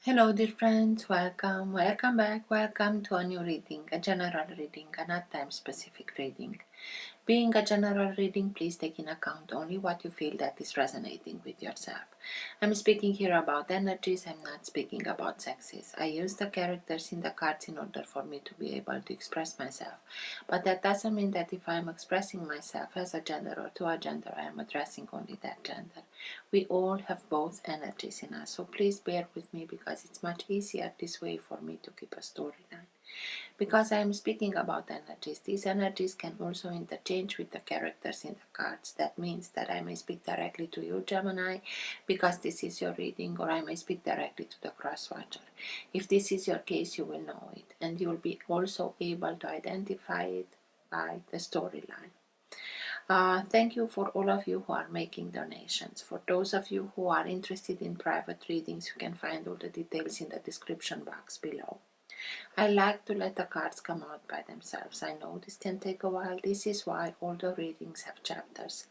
Hello dear friends, welcome back, welcome to a new reading, a general reading, a not time specific reading. Being a general reading, please take in account only what you feel that is resonating with yourself. I'm speaking here about energies, I'm not speaking about sexes. I use the characters in the cards in order for me to be able to express myself. But that doesn't mean that if I'm expressing myself as a gender or to a gender, I am addressing only that gender. We all have both energies in us, so please bear with me because it's much easier this way for me to keep a storyline. Because I am speaking about energies, these energies can also interchange with the characters in the cards. That means that I may speak directly to you, Gemini, because this is your reading, or I may speak directly to the cross-watcher. If this is your case, you will know it, and you will be also able to identify it by the storyline. Thank you for all of you who are making donations. For those of you who are interested in private readings, you can find all the details in the description box below. I like to let the cards come out by themselves. I know this can take a while. This is why all the readings have chapters.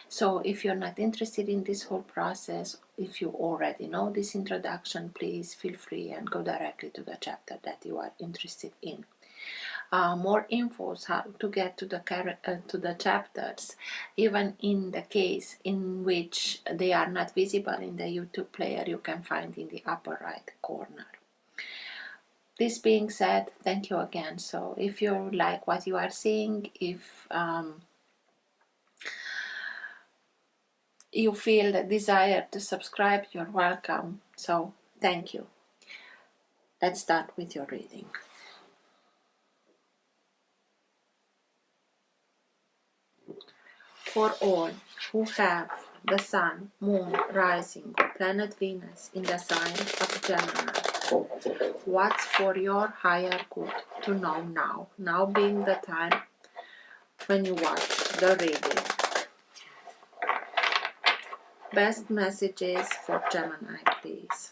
So if you're not interested in this whole process, if you already know this introduction, please feel free and go directly to the chapter that you are interested in. More infos how to get to the chapters, even in the case in which they are not visible in the YouTube player, you can find in the upper right corner. This being said, thank you again. So if you like what you are seeing, if you feel the desire to subscribe, you're welcome. So thank you. Let's start with your reading. For all who have the Sun, Moon, Rising, or planet Venus in the sign of Gemini, what's for your higher good to know now? Now being the time when you watch the reading. Best messages for Gemini, please.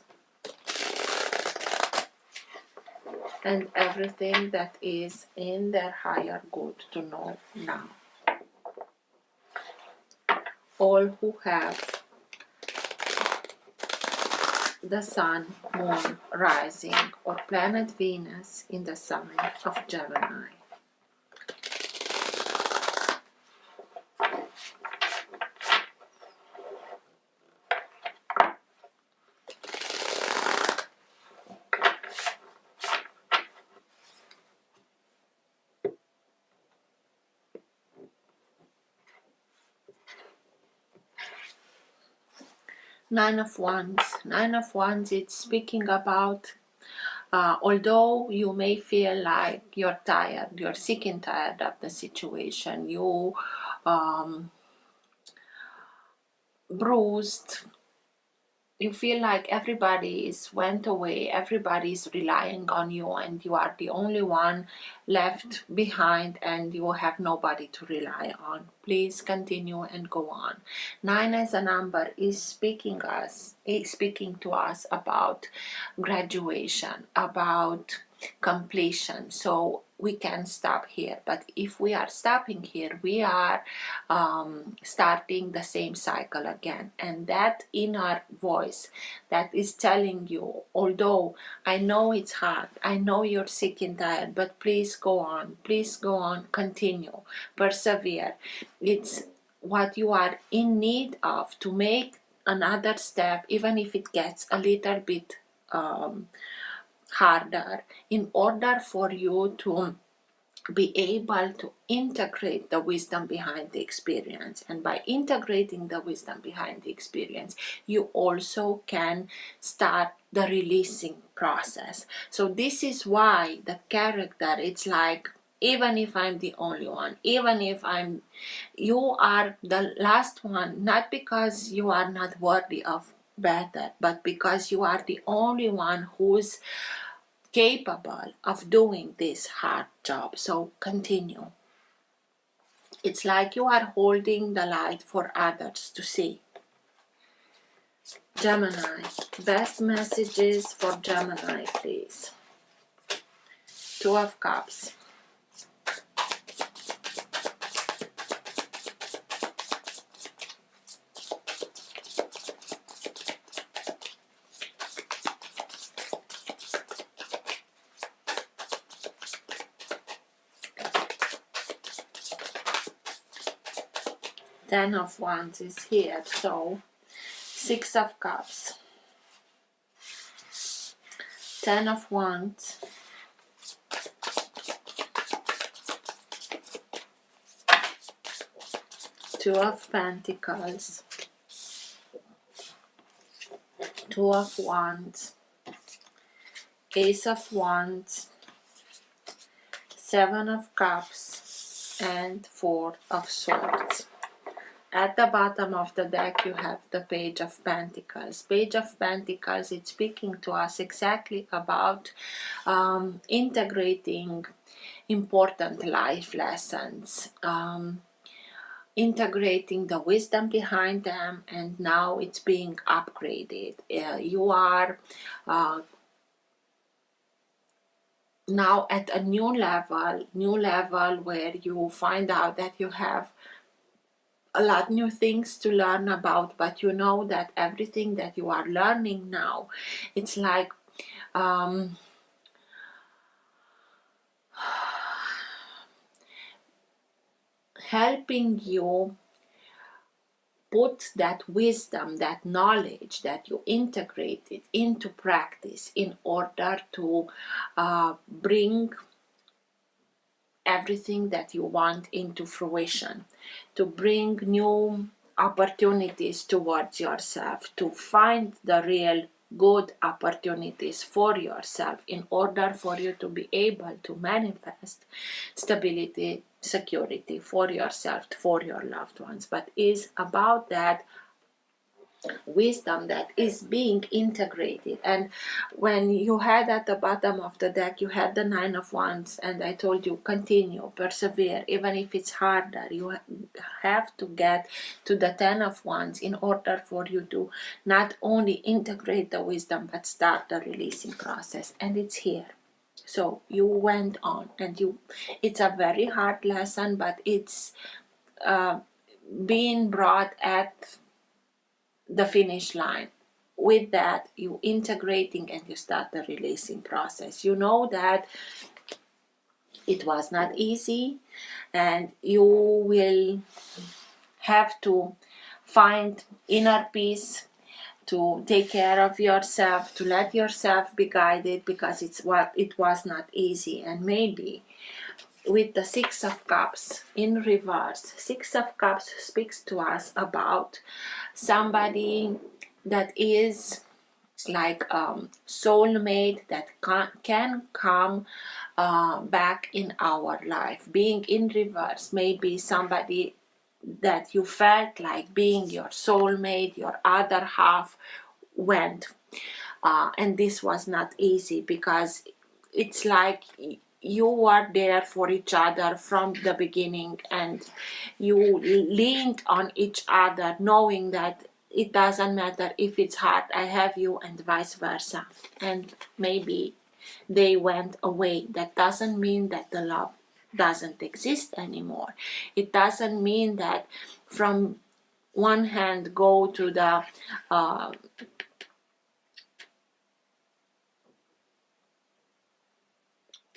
And everything that is in their higher good to know now. All who have the Sun, Moon, Rising, or planet Venus in the sign of Gemini. Nine of Wands. Nine of Wands, it's speaking about although you may feel like you're tired, you're sick and tired of the situation, you bruised, you feel like everybody is went away, everybody is relying on you, and you are the only one left behind and you have nobody to rely on. Please continue and go on. 9 as a number is speaking to us about graduation, about completion. So we can stop here, but if we are stopping here, we are starting the same cycle again. And that inner voice that is telling you, although I know it's hard, I know you're sick and tired, but please go on, continue, persevere. It's what you are in need of to make another step, even if it gets a little bit harder, in order for you to be able to integrate the wisdom behind the experience. And by integrating the wisdom behind the experience, you also can start the releasing process. So this is why the character, it's like, even if I'm the only one, even if you are the last one, not because you are not worthy of better, but because you are the only one who's capable of doing this hard job. So continue. It's like you are holding the light for others to see. Gemini, best messages for Gemini, please. 2 of Cups. Ten of Wands is here, so Six of Cups, Ten of Wands, Two of Pentacles, Two of Wands, Ace of Wands, Seven of Cups, and Four of Swords. At the bottom of the deck you have the Page of Pentacles. Page of Pentacles, it's speaking to us exactly about integrating important life lessons, integrating the wisdom behind them, and now it's being upgraded. You are now at a new level where you find out that you have a lot new things to learn about, but you know that everything that you are learning now, it's like helping you put that wisdom, that knowledge that you integrated into practice in order to bring everything that you want into fruition, to bring new opportunities towards yourself, to find the real good opportunities for yourself in order for you to be able to manifest stability, security for yourself, for your loved ones. But is about that wisdom that is being integrated. And when you had at the bottom of the deck, you had the Nine of Wands, and I told you continue, persevere, even if it's harder. You have to get to the Ten of Wands in order for you to not only integrate the wisdom but start the releasing process, and it's here. So you went on, and it's a very hard lesson, but it's being brought at the finish line. With that, you integrating and you start the releasing process. You know that it was not easy, and you will have to find inner peace, to take care of yourself, to let yourself be guided, because it was not easy. And maybe with the Six of Cups in reverse, Six of Cups speaks to us about somebody that is like soulmate that can come back in our life. Being in reverse, maybe somebody that you felt like being your soulmate, your other half went, and this was not easy, because it's like you were there for each other from the beginning, and you leaned on each other, knowing that it doesn't matter if it's hard, I have you, and vice versa. And maybe they went away. That doesn't mean that the love doesn't exist anymore. It doesn't mean that from one hand go to the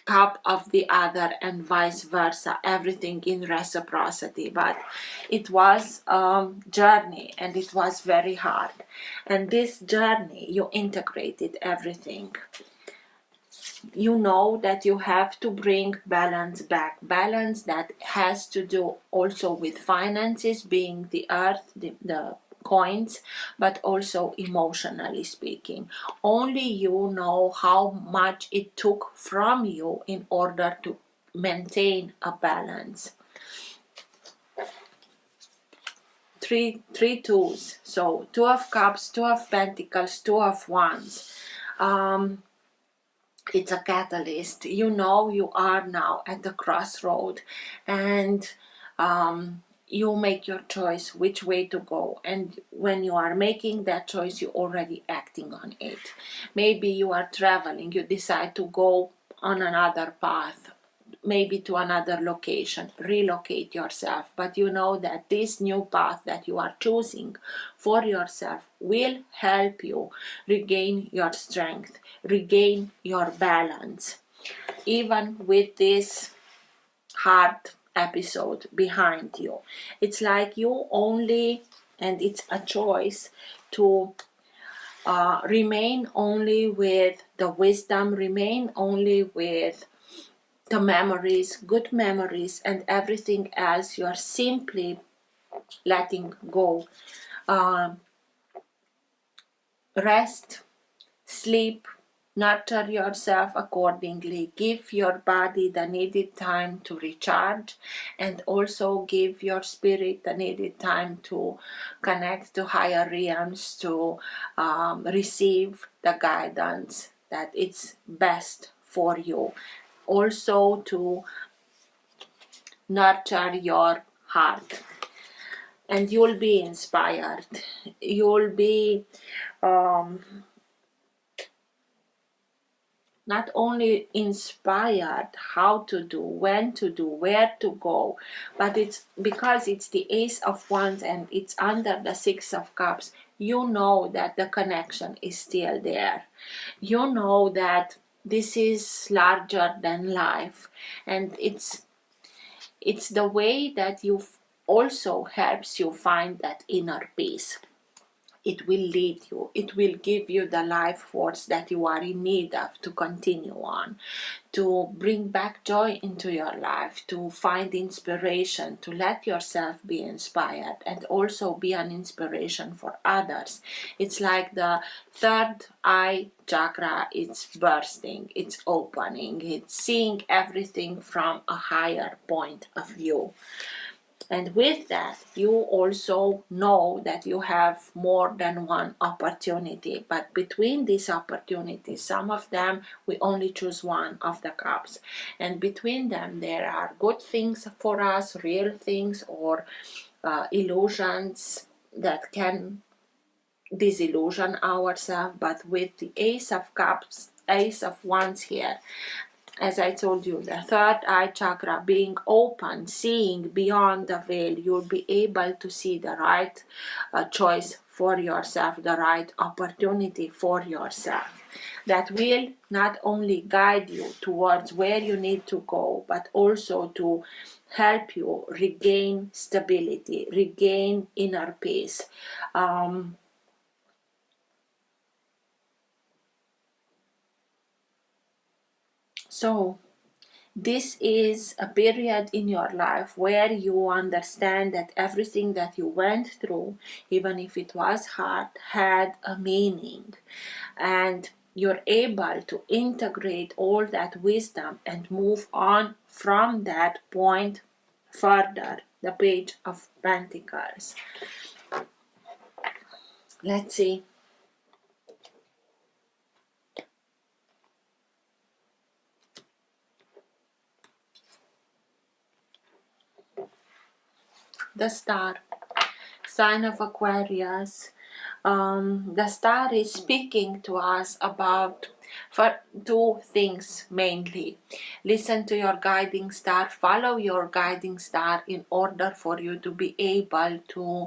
cup of the other, and vice versa, everything in reciprocity. But it was a journey, and it was very hard, and this journey you integrated everything. You know that you have to bring balance back, balance that has to do also with finances, being the earth, the coins, but also emotionally speaking. Only you know how much it took from you in order to maintain a balance. Three twos, so Two of Cups, Two of Pentacles, Two of Wands. It's a catalyst. You know you are now at the crossroad, and you make your choice which way to go. And when you are making that choice, you're already acting on it. Maybe you are traveling, you decide to go on another path, maybe to another location, relocate yourself, but you know that this new path that you are choosing for yourself will help you regain your strength, regain your balance, even with this hard episode behind you. It's like you only, and it's a choice to remain only with the wisdom, remain only with the memories, good memories, and everything else you are simply letting go. Rest, sleep, nurture yourself accordingly, give your body the needed time to recharge, and also give your spirit the needed time to connect to higher realms, to receive the guidance that it's best for you. Also to nurture your heart, and you'll be inspired. You'll be not only inspired how to do, when to do, where to go, but it's because it's the Ace of Wands and it's under the Six of Cups. You know that the connection is still there. You know that this is larger than life, and it's the way that you also helps you find that inner peace. It will lead you, it will give you the life force that you are in need of to continue on, to bring back joy into your life, to find inspiration, to let yourself be inspired, and also be an inspiration for others. It's like the third eye chakra, it's bursting, it's opening, it's seeing everything from a higher point of view. And with that, you also know that you have more than one opportunity. But between these opportunities, some of them, we only choose one of the cups. And between them, there are good things for us, real things, or illusions that can disillusion ourselves. But with the Ace of Cups, Ace of Wands here, as I told you, the third eye chakra being open, seeing beyond the veil, you'll be able to see the right choice for yourself, the right opportunity for yourself. That will not only guide you towards where you need to go, but also to help you regain stability, regain inner peace. So this is a period in your life where you understand that everything that you went through, even if it was hard, had a meaning. And you're able to integrate all that wisdom and move on from that point further. The Page of Pentacles. Let's see. The Star, sign of Aquarius. The star is speaking to us about for two things mainly. Listen to your guiding star, follow your guiding star in order for you to be able to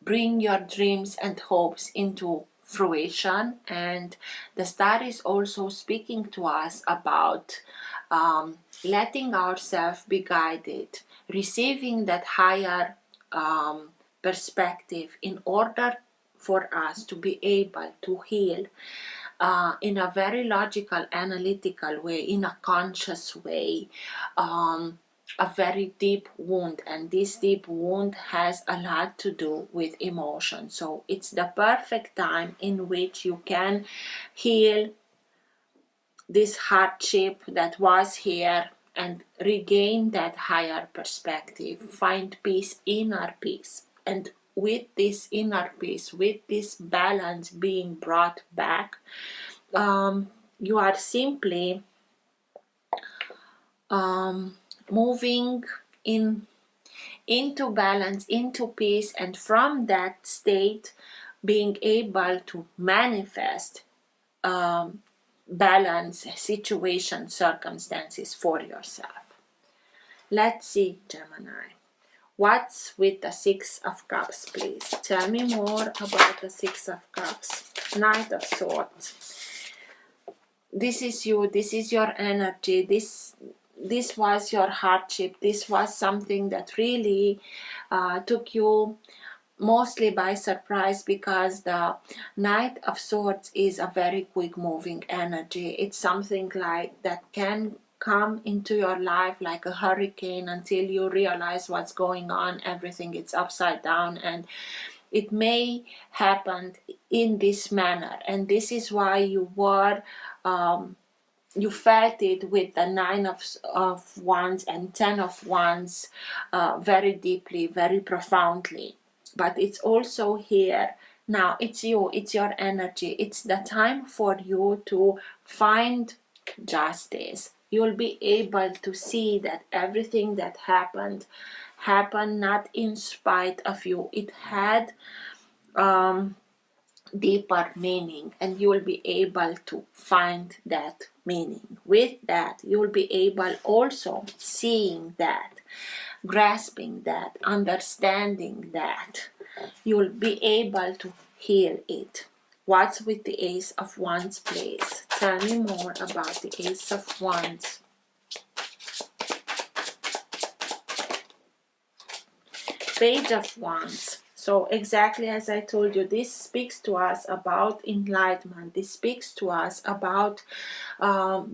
bring your dreams and hopes into fruition. And the star is also speaking to us about letting ourselves be guided, receiving that higher perspective in order for us to be able to heal in a very logical, analytical way, in a conscious way, a very deep wound. And this deep wound has a lot to do with emotion. So it's the perfect time in which you can heal this hardship that was here and regain that higher perspective, find peace, inner peace. And with this inner peace, with this balance being brought back, you are simply moving into balance, into peace, and from that state being able to manifest balance, situation, circumstances for yourself. Let's see, Gemini. What's with the Six of Cups, please? Tell me more about the Six of Cups. Knight of Swords. This is you, this is your energy, this this was your hardship, this was something that really took you mostly by surprise, because the Knight of Swords is a very quick moving energy. It's something like that can come into your life like a hurricane until you realize what's going on. Everything is upside down, and it may happen in this manner. And this is why you were you felt it with the Nine of Wands and Ten of Wands very deeply, very profoundly. But it's also here now. It's you, it's your energy. It's the time for you to find justice. You'll be able to see that everything that happened not in spite of you. It had deeper meaning, and you will be able to find that meaning. With that, you will be able also seeing that, grasping that, understanding that. You will be able to heal it. What's with the Ace of Wands, please? Tell me more about the Ace of Wands. Page of Wands. So exactly as I told you, this speaks to us about enlightenment. This speaks to us about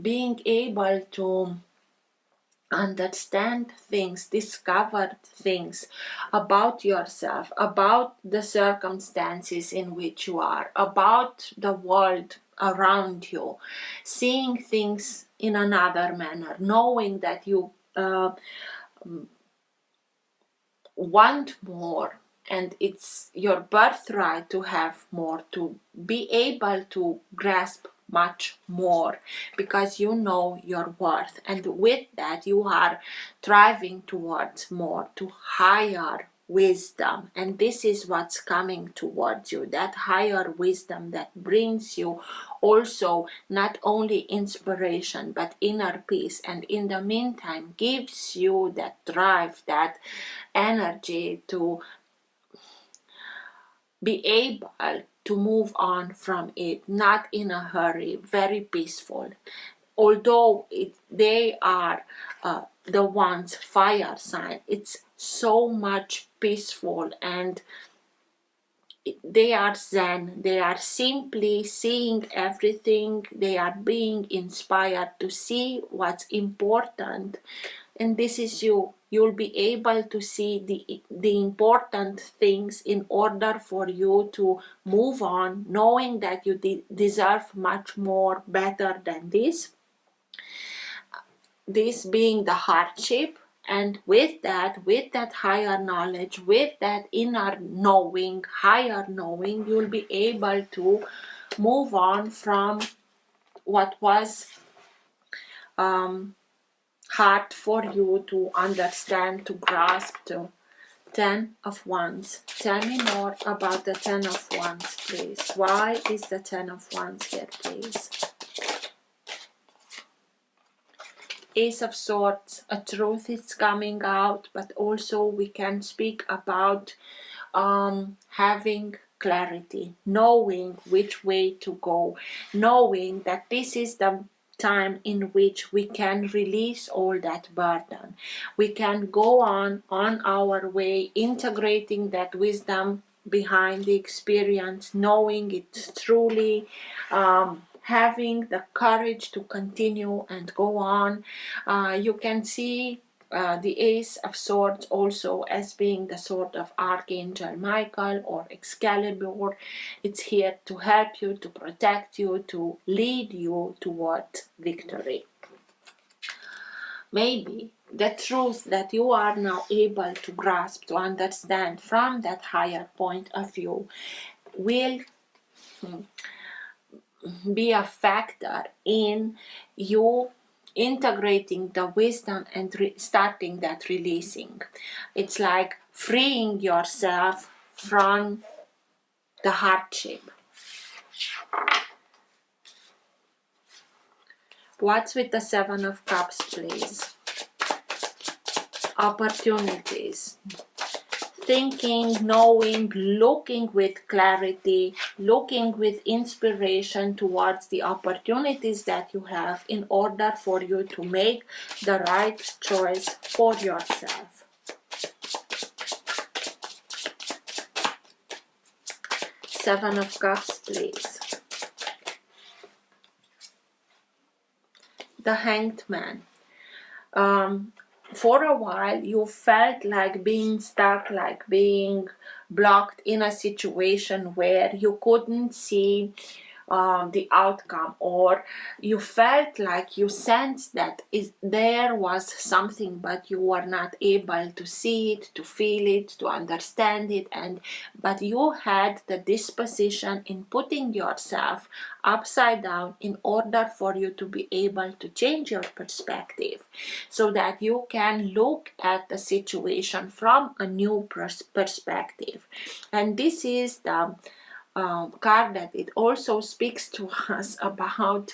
being able to understand things, discover things about yourself, about the circumstances in which you are, about the world around you, seeing things in another manner, knowing that you want more, and it's your birthright to have more, to be able to grasp much more, because you know your worth, and with that you are driving towards more, to higher wisdom. And this is what's coming towards you, that higher wisdom that brings you also not only inspiration but inner peace, and in the meantime gives you that drive, that energy to be able to move on from it, not in a hurry, very peaceful. Although they are the ones fire sign, it's so much peaceful, and they are zen. They are simply seeing everything. They are being inspired to see what's important, and this is you. You'll be able to see the important things in order for you to move on, knowing that you deserve much more, better than this. This being the hardship, and with that higher knowledge, with that inner knowing, higher knowing, you'll be able to move on from what was hard for you to understand, to grasp, to. Ten of Wands. Tell me more about the Ten of Wands, please. Why is the Ten of Wands here, please? Ace of Swords, a truth is coming out, but also we can speak about having clarity, knowing which way to go, knowing that this is the time in which we can release all that burden. We can go on our way, integrating that wisdom behind the experience, knowing it's truly having the courage to continue and go on. You can see the Ace of Swords also as being the sword of Archangel Michael or Excalibur. It's here to help you, to protect you, to lead you towards victory. Maybe the truth that you are now able to grasp, to understand from that higher point of view will be a factor in you integrating the wisdom and starting that releasing. It's like freeing yourself from the hardship. What's with the Seven of Cups, please? Opportunities. thinking, knowing, looking with clarity, looking with inspiration towards the opportunities that you have in order for you to make the right choice for yourself. Seven of Cups, please. The Hanged Man. For a while you felt like being stuck, like being blocked in a situation where you couldn't see the outcome, or you felt like you sensed that there was something but you were not able to see it, to feel it, to understand it, but you had the disposition in putting yourself upside down in order for you to be able to change your perspective so that you can look at the situation from a new perspective. And this is the card that it also speaks to us about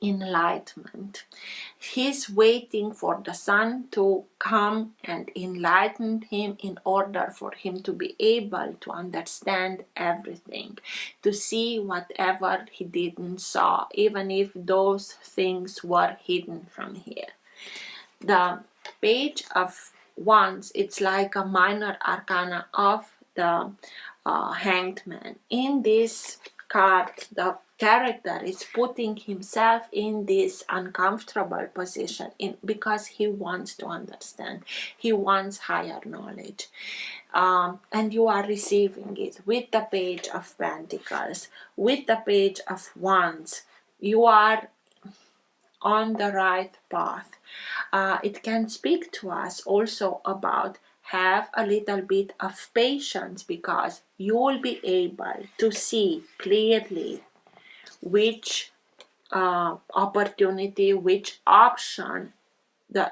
enlightenment. He's waiting for the sun to come and enlighten him in order for him to be able to understand everything, to see whatever he didn't saw, even if those things were hidden from here. The Page of Wands, it's like a minor arcana of the Hanged Man. In this card, the character is putting himself in this uncomfortable position because he wants to understand. He wants higher knowledge. And you are receiving it with the Page of Pentacles, with the Page of Wands. You are on the right path. It can speak to us also about have a little bit of patience, because you will be able to see clearly which opportunity, which option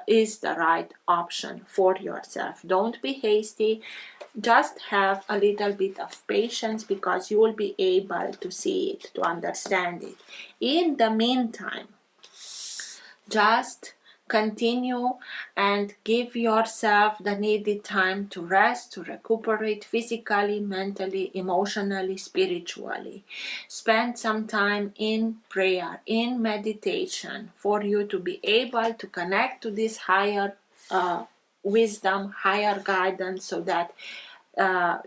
is the right option for yourself. Don't be hasty. Just have a little bit of patience, because you will be able to see it, to understand it. In the meantime, just continue and give yourself the needed time to rest, to recuperate physically, mentally, emotionally, spiritually. Spend some time in prayer, in meditation, for you to be able to connect to this higher wisdom, higher guidance, so that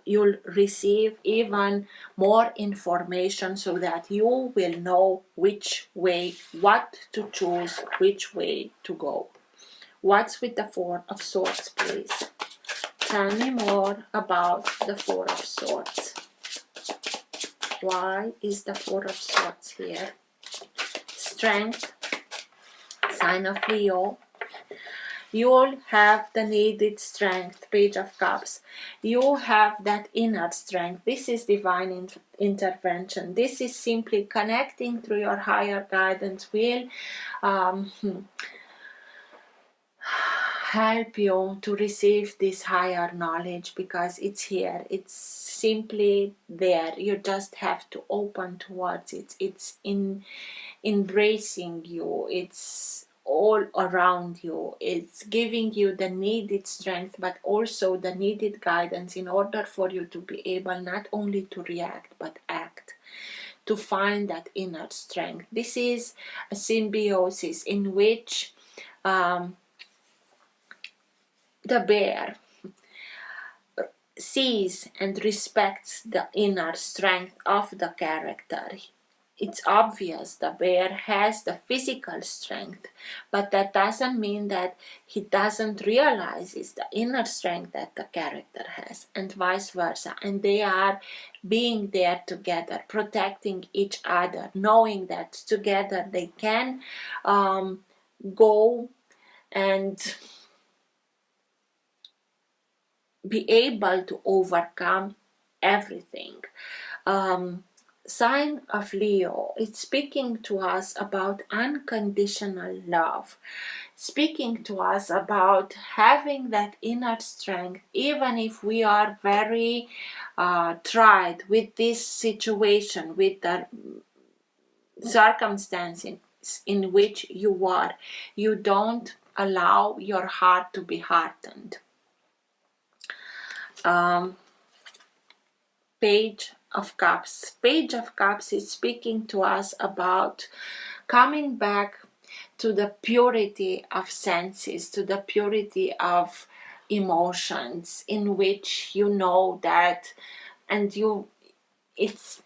you'll receive even more information, so that you will know which way, what to choose, which way to go. What's with the Four of Swords, please? Tell me more about the Four of Swords. Why is the Four of Swords here? Strength, sign of Leo. You'll have the needed strength, Page of Cups. You have that inner strength. This is divine intervention. This is simply connecting through your higher guidance will help you to receive this higher knowledge, because it's here. It's simply there. You just have to open towards it. It's embracing you. It's all around you. It's giving you the needed strength, but also the needed guidance in order for you to be able not only to react but act, to find that inner strength. This is a symbiosis in which the bear sees and respects the inner strength of the character. It's obvious the bear has the physical strength, but that doesn't mean that he doesn't realize it's the inner strength that the character has, and vice versa. And they are being there together, protecting each other, knowing that together they can go and be able to overcome everything. Sign of Leo, it's speaking to us about unconditional love, speaking to us about having that inner strength, even if we are very tried with this situation, with the circumstances in which you are. You don't allow your heart to be hardened. um, Page of Cups. Page of Cups is speaking to us about coming back to the purity of senses, to the purity of emotions, in which you know that, and it's,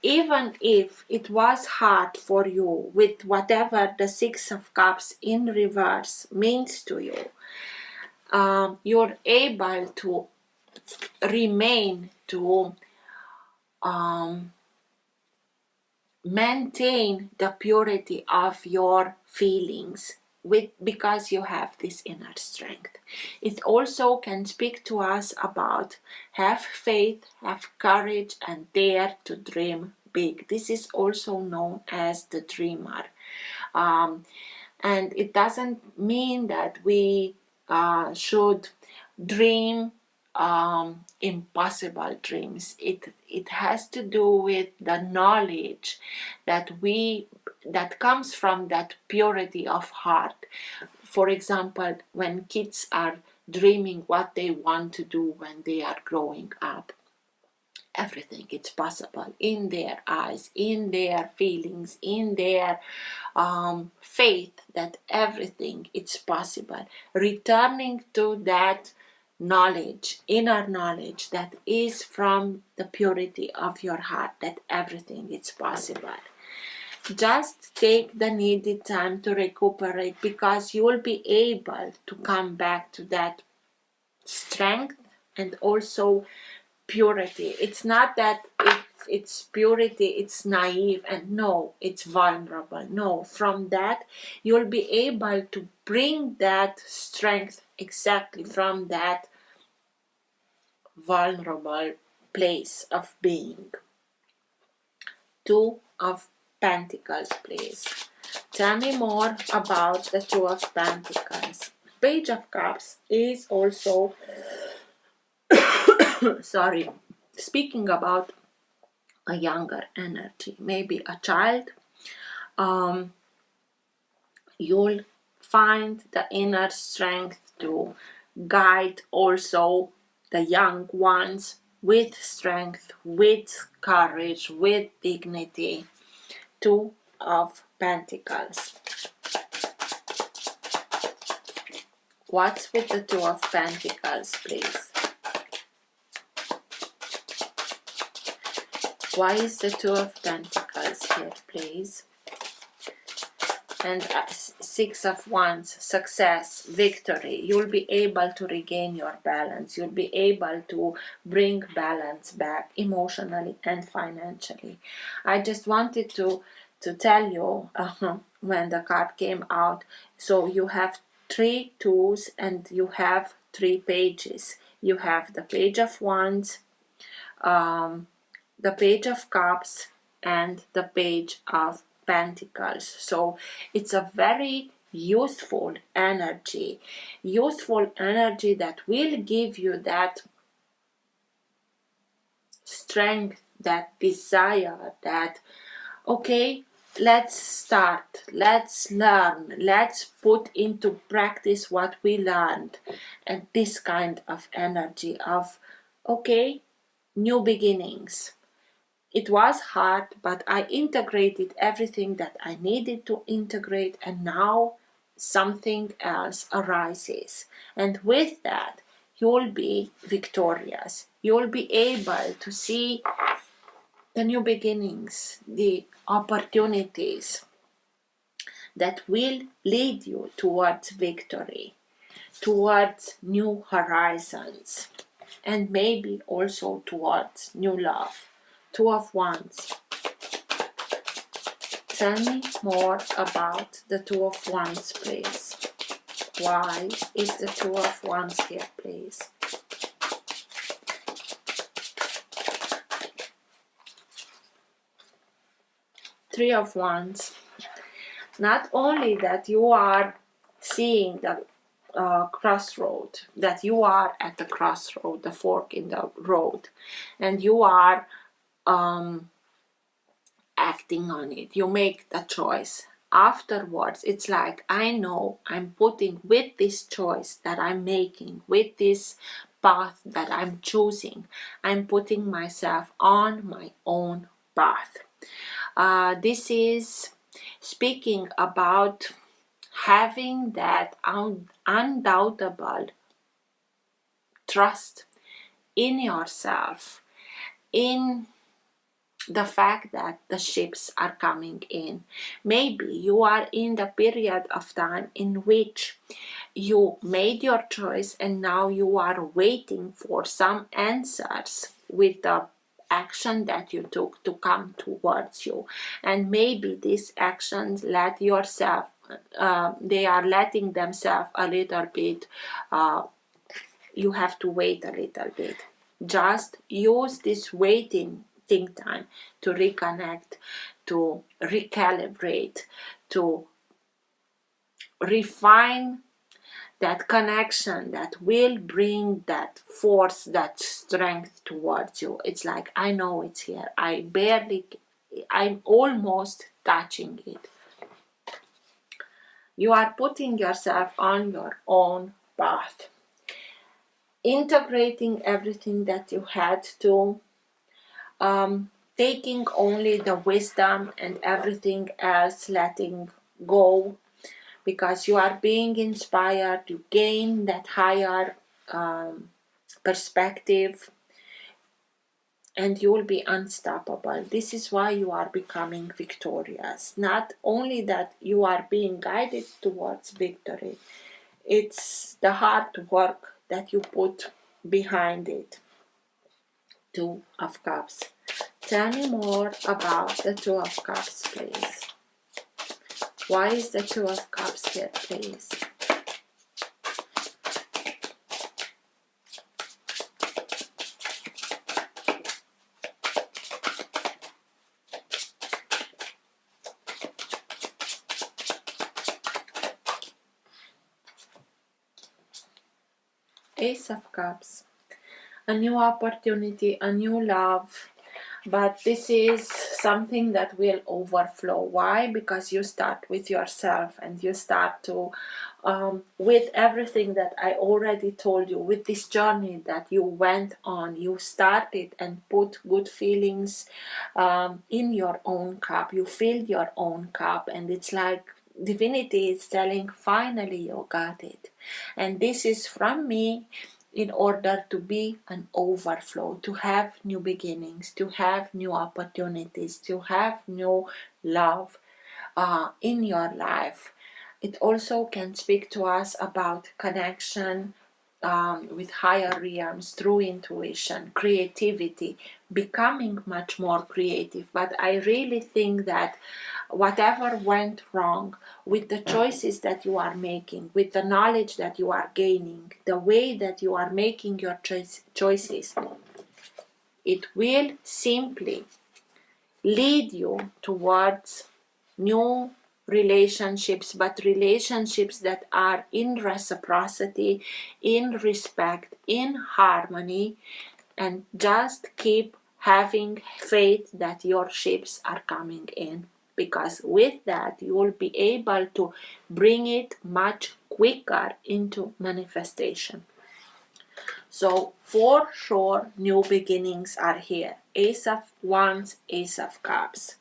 even if it was hard for you with whatever the Six of Cups in reverse means to you, you're able to remain, to maintain the purity of your feelings because you have this inner strength. It also can speak to us about have faith, have courage, and dare to dream big. This is also known as the dreamer. And it doesn't mean that we should dream impossible dreams. It has to do with the knowledge that comes from that purity of heart. For example, when kids are dreaming what they want to do when they are growing up, everything is possible in their eyes, in their feelings, in their faith that everything is possible. Returning to that knowledge, inner knowledge that is from the purity of your heart, that everything is possible. Just take the needed time to recuperate, because you will be able to come back to that strength and also purity. It's not that if it's purity, it's naive, and no, it's vulnerable. No, from that, you'll be able to bring that strength exactly from that vulnerable place of being. Two of Pentacles, please. Tell me more about the Two of Pentacles. Page of Cups is also speaking about a younger energy, maybe a child. You'll find the inner strength to guide also the young ones with strength, with courage, with dignity. Two of Pentacles. What's with the Two of Pentacles, please? Why is the Two of Pentacles here, please? And Six of Wands, success, victory. You'll be able to regain your balance. You'll be able to bring balance back emotionally and financially. I just wanted to tell you when the card came out. So you have 3 twos and you have 3 pages. You have the Page of Wands, the Page of Cups, and the Page of Pentacles. So it's a very youthful energy that will give you that strength, that desire, that okay, let's start, let's learn, let's put into practice what we learned. And this kind of energy of okay, new beginnings. It was hard, but I integrated everything that I needed to integrate, and now something else arises. And with that, you'll be victorious. You'll be able to see the new beginnings, the opportunities that will lead you towards victory, towards new horizons, and maybe also towards new love. Two of Wands. Tell me more about the Two of Wands, please. Why is the Two of Wands here, please? Three of Wands. Not only that you are seeing the crossroad, that you are at the crossroad, the fork in the road, and you are acting on it. You make the choice. Afterwards, it's like, I know I'm putting with this choice that I'm making, with this path that I'm choosing. I'm putting myself on my own path. This is speaking about having that undoubtable trust in yourself, in the fact that the ships are coming in. Maybe you are in the period of time in which you made your choice and now you are waiting for some answers with the action that you took to come towards you. And maybe these actions let yourself, they are letting themselves a little bit, you have to wait a little bit. Just use this waiting time to reconnect, to recalibrate, to refine that connection that will bring that force, that strength towards you. It's like, I know it's here. I'm almost touching it. You are putting yourself on your own path, integrating everything that you had to, taking only the wisdom and everything else letting go, because you are being inspired to gain that higher perspective, and you will be unstoppable. This is why you are becoming victorious. Not only that you are being guided towards victory, it's the hard work that you put behind it. Two of Cups. Tell me more about the Two of Cups, please. Why is the Two of Cups here, please? Ace of Cups. A new opportunity, a new love. But this is something that will overflow. Why? Because you start with yourself and you start to, with everything that I already told you, with this journey that you went on, you started and put good feelings in your own cup. You filled your own cup, and it's like divinity is telling, finally you got it. And this is from me, in order to be an overflow, to have new beginnings, to have new opportunities, to have new love in your life. It also can speak to us about connection with higher realms through intuition, creativity, becoming much more creative. But I really think that whatever went wrong with the choices that you are making, with the knowledge that you are gaining, the way that you are making your choices, it will simply lead you towards new relationships, but relationships that are in reciprocity, in respect, in harmony, and just keep having faith that your ships are coming in, because with that you will be able to bring it much quicker into manifestation. So for sure, new beginnings are here. Ace of Wands, Ace of Cups.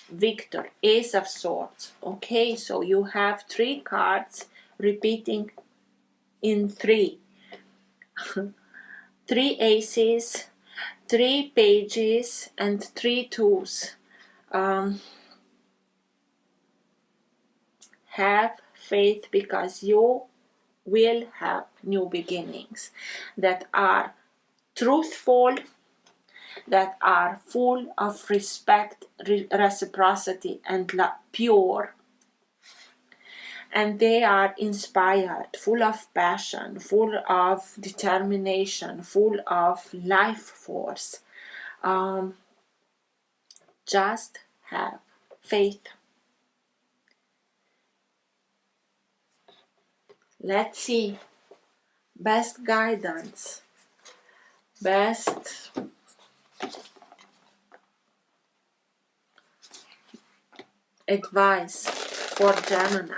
Victor, Ace of Swords. Okay, so you have 3 cards repeating in 3. 3 aces, 3 pages, and 3 twos. Have faith, because you will have new beginnings that are truthful, that are full of respect, reciprocity, and pure. And they are inspired, full of passion, full of determination, full of life force. Just have faith. Let's see. Best guidance. Best advice for Gemini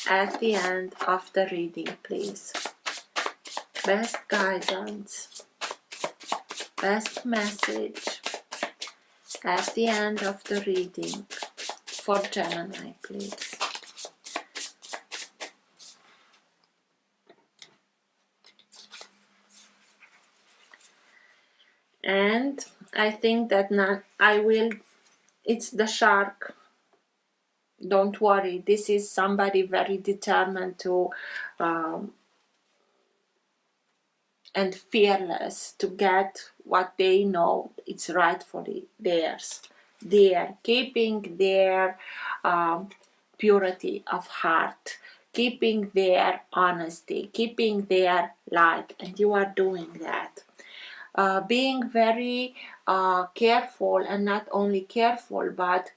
at the end of the reading, please. best guidance, best message at the end of the reading for Gemini, please. And I think that now it's the shark. Don't worry, this is somebody very determined to and fearless to get what they know it's rightfully theirs. They're keeping their purity of heart, keeping their honesty, keeping their light, and you are doing that. Being very careful, and not only careful, but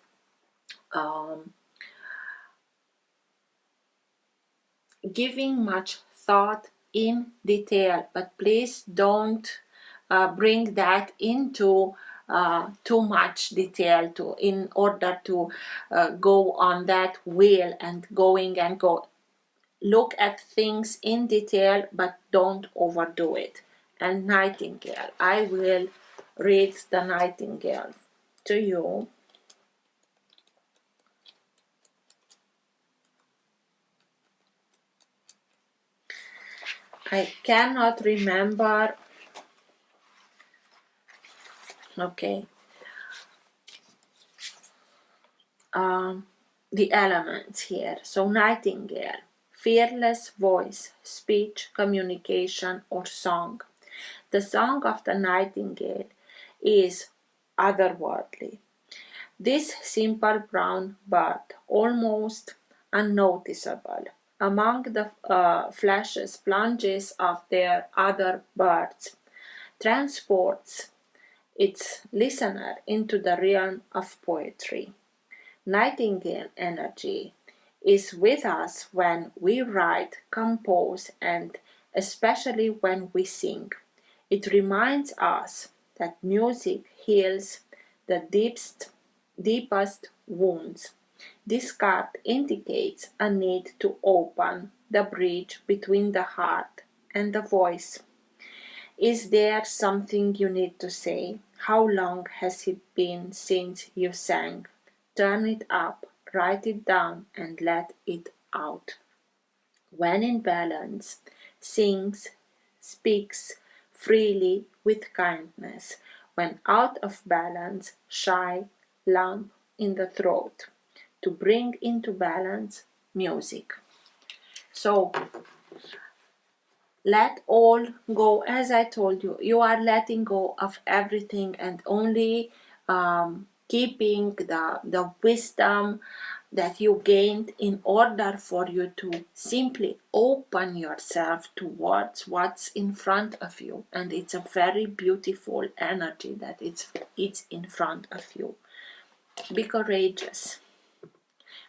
giving much thought in detail, but please don't bring that into too much detail in order to go on that wheel and go. Look at things in detail, but don't overdo it. And Nightingale, I will read the Nightingale to you. I cannot remember. Okay. The elements here. So Nightingale, fearless voice, speech, communication, or song. The song of the nightingale is otherworldly. This simple brown bird, almost unnoticeable among the flashes, plunges of their other birds, transports its listener into the realm of poetry. Nightingale energy is with us when we write, compose, and especially when we sing. It reminds us that music heals the deepest wounds. This card indicates a need to open the bridge between the heart and the voice. Is there something you need to say? How long has it been since you sang? Turn it up, write it down, and let it out. When in balance, sings, speaks freely with kindness. When out of balance, shy, lump in the throat. To bring into balance, music. So, let all go. As I told you, you are letting go of everything and only keeping the wisdom that you gained in order for you to simply open yourself towards what's in front of you. And it's a very beautiful energy that it's in front of you. Be courageous.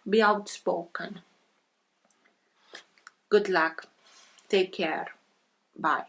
Be outspoken. Good luck. Take care. Bye.